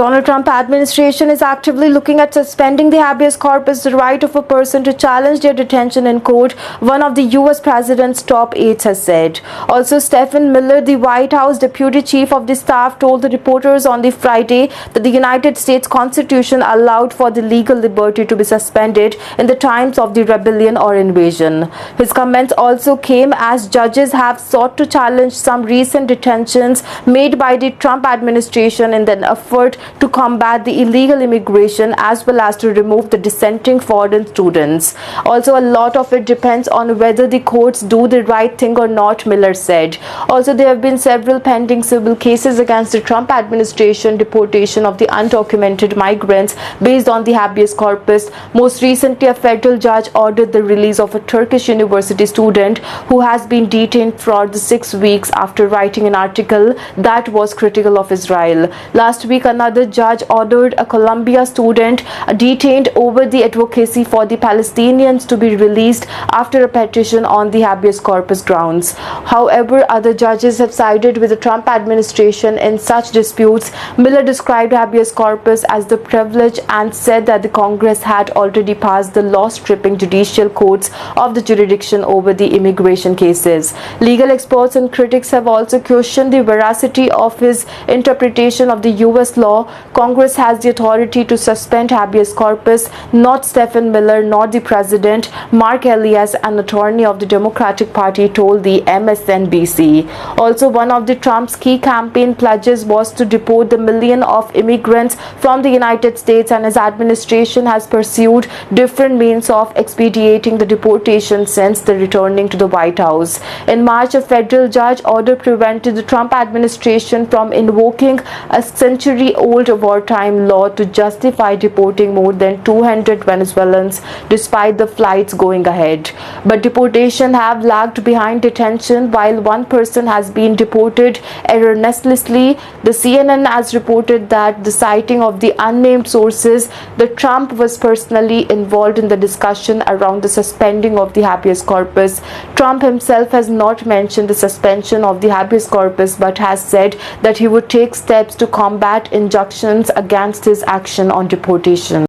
Donald Trump administration is actively looking at suspending the habeas corpus, the right of a person to challenge their detention in court, one of the US president's top aides has said. Also, Stephen Miller, the White House deputy chief of the staff, told the reporters on the Friday that the United States Constitution allowed for the legal liberty to be suspended in the times of the rebellion or invasion. His comments also came as judges have sought to challenge some recent detentions made by the Trump administration in an effort to combat the illegal immigration as well as to remove the dissenting foreign students. Also, a lot of it depends on whether the courts do the right thing or not, Miller said. Also, there have been several pending civil cases against the Trump administration deportation of the undocumented migrants based on the habeas corpus. Most recently, a federal judge ordered the release of a Turkish university student who has been detained for the 6 weeks after writing an article that was critical of Israel. Last week, another judge ordered a Columbia student detained over the advocacy for the Palestinians to be released after a petition on the habeas corpus grounds. However, other judges have sided with the Trump administration in such disputes. Miller described habeas corpus as the privilege and said that the Congress had already passed the law stripping judicial courts of the jurisdiction over the immigration cases. Legal experts and critics have also questioned the veracity of his interpretation of the US law. Congress has the authority to suspend habeas corpus, not Stephen Miller nor the president. Mark Elias, an attorney of the Democratic Party, told the MSNBC. Also, one of the Trump's key campaign pledges was to deport the million of immigrants from the United States, and his administration has pursued different means of expediting the deportation since the returning to the White House. In March, a federal judge order prevented the Trump administration from invoking a century-old wartime law to justify deporting more than 200 Venezuelans despite the flights going ahead. But deportation have lagged behind detention. While one person has been deported erroneously, the CNN has reported that the citing of the unnamed sources that Trump was personally involved in the discussion around the suspending of the habeas corpus. Trump himself has not mentioned the suspension of the habeas corpus but has said that he would take steps to combat injunctions against his action on deportation.